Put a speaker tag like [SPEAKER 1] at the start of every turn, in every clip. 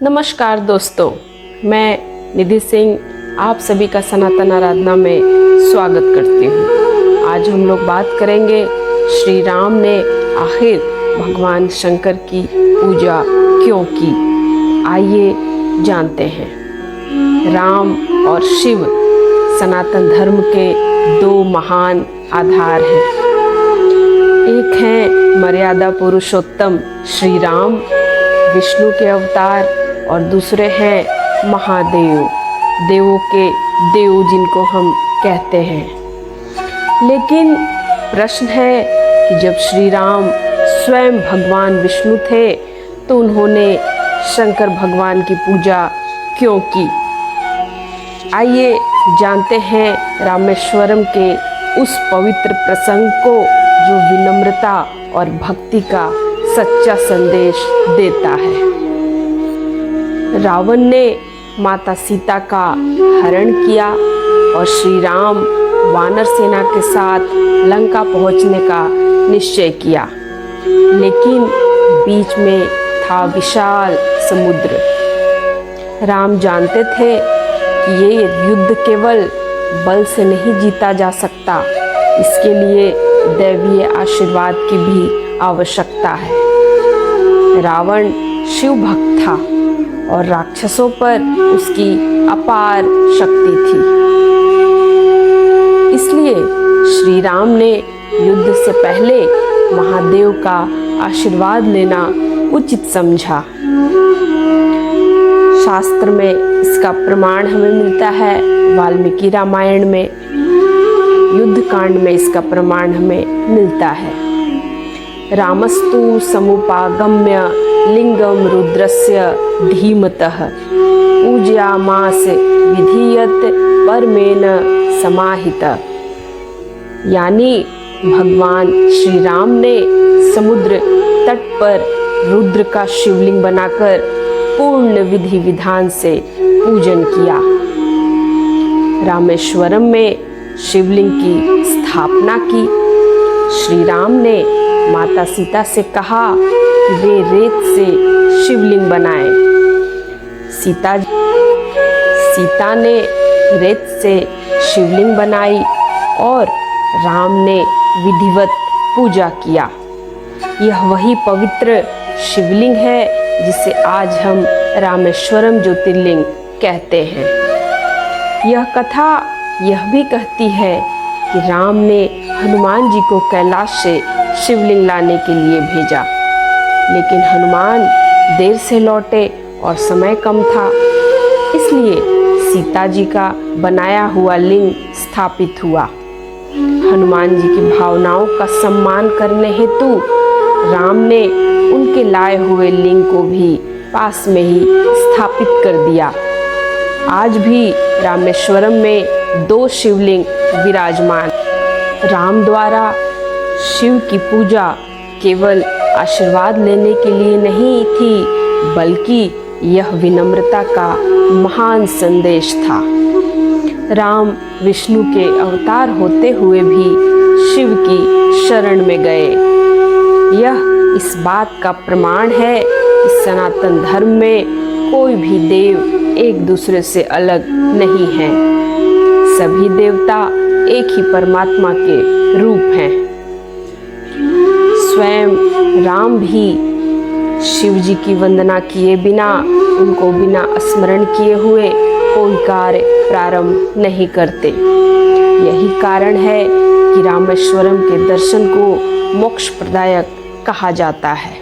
[SPEAKER 1] नमस्कार दोस्तों, मैं निधि सिंह आप सभी का सनातन आराधना में स्वागत करती हूँ। आज हम लोग बात करेंगे श्री राम ने आखिर भगवान शंकर की पूजा क्यों की। आइए जानते हैं। राम और शिव सनातन धर्म के दो महान आधार हैं। एक हैं मर्यादा पुरुषोत्तम श्री राम, विष्णु के अवतार, और दूसरे हैं महादेव, देवों के देव जिनको हम कहते हैं। लेकिन प्रश्न है कि जब श्री राम स्वयं भगवान विष्णु थे तो उन्होंने शंकर भगवान की पूजा क्यों की। आइए जानते हैं रामेश्वरम के उस पवित्र प्रसंग को जो विनम्रता और भक्ति का सच्चा संदेश देता है। रावण ने माता सीता का हरण किया और श्री राम वानर सेना के साथ लंका पहुंचने का निश्चय किया, लेकिन बीच में था विशाल समुद्र। राम जानते थे कि ये युद्ध केवल बल से नहीं जीता जा सकता, इसके लिए दैवीय आशीर्वाद की भी आवश्यकता है। रावण शिव भक्त था और राक्षसों पर उसकी अपार शक्ति थी। इसलिए श्री राम ने युद्ध से पहले महादेव का आशीर्वाद लेना उचित समझा। शास्त्र में इसका प्रमाण हमें मिलता है वाल्मीकि रामायण में, युद्ध कांड में इसका प्रमाण हमें मिलता है। रामस्तु समुपागम्य लिंगम रुद्रस्य धीमतः पूजयामास विधीयत परमेन समाहित। यानी भगवान श्री राम ने समुद्र तट पर रुद्र का शिवलिंग बनाकर पूर्ण विधि विधान से पूजन किया। रामेश्वरम में शिवलिंग की स्थापना की। श्री राम ने माता सीता से कहा कि वे रेत से शिवलिंग बनाएं। सीता ने रेत से शिवलिंग बनाई और राम ने विधिवत पूजा किया। यह वही पवित्र शिवलिंग है जिसे आज हम रामेश्वरम ज्योतिर्लिंग कहते हैं। यह कथा यह भी कहती है कि राम ने हनुमान जी को कैलाश से शिवलिंग लाने के लिए भेजा, लेकिन हनुमान देर से लौटे और समय कम था, इसलिए सीता जी का बनाया हुआ लिंग स्थापित हुआ। हनुमान जी की भावनाओं का सम्मान करने हेतु राम ने उनके लाए हुए लिंग को भी पास में ही स्थापित कर दिया। आज भी रामेश्वरम में दो शिवलिंग विराजमान। राम द्वारा शिव की पूजा केवल आशीर्वाद लेने के लिए नहीं थी, बल्कि यह विनम्रता का महान संदेश था। राम विष्णु के अवतार होते हुए भी शिव की शरण में गए। यह इस बात का प्रमाण है कि सनातन धर्म में कोई भी देव एक दूसरे से अलग नहीं है। सभी देवता एक ही परमात्मा के रूप हैं। स्वयं राम भी शिव जी की वंदना किए बिना, उनको बिना स्मरण किए हुए कोई कार्य प्रारंभ नहीं करते। यही कारण है कि रामेश्वरम के दर्शन को मोक्ष प्रदायक कहा जाता है।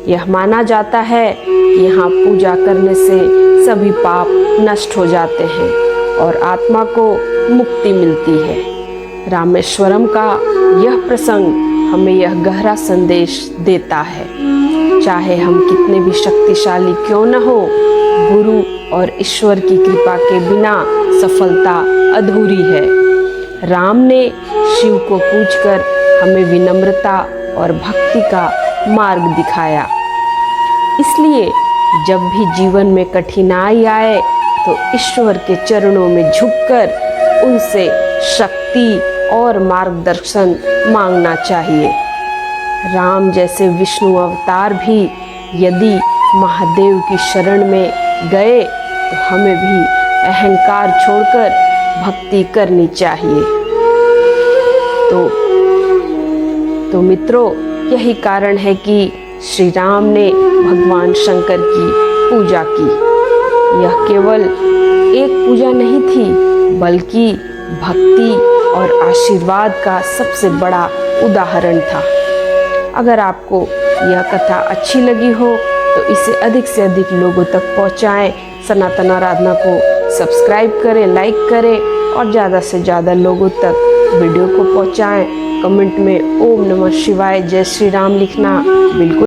[SPEAKER 1] यह माना जाता है कि यहाँ पूजा करने से सभी पाप नष्ट हो जाते हैं और आत्मा को मुक्ति मिलती है। रामेश्वरम का यह प्रसंग हमें यह गहरा संदेश देता है, चाहे हम कितने भी शक्तिशाली क्यों न हो, गुरु और ईश्वर की कृपा के बिना सफलता अधूरी है। राम ने शिव को पूजकर हमें विनम्रता और भक्ति का मार्ग दिखाया। इसलिए जब भी जीवन में कठिनाई आए तो ईश्वर के चरणों में झुककर उनसे शक्ति और मार्गदर्शन मांगना चाहिए। राम जैसे विष्णु अवतार भी यदि महादेव की शरण में गए तो हमें भी अहंकार छोड़कर भक्ति करनी चाहिए। तो मित्रों, यही कारण है कि श्री राम ने भगवान शंकर की पूजा की। यह केवल एक पूजा नहीं थी, बल्कि भक्ति और आशीर्वाद का सबसे बड़ा उदाहरण था। अगर आपको यह कथा अच्छी लगी हो तो इसे अधिक से अधिक लोगों तक पहुंचाएं। सनातन आराधना को सब्सक्राइब करें, लाइक करें और ज़्यादा से ज़्यादा लोगों तक वीडियो को पहुंचाएं। कमेंट में ओम नमः शिवाय, जय श्री राम लिखना बिल्कुल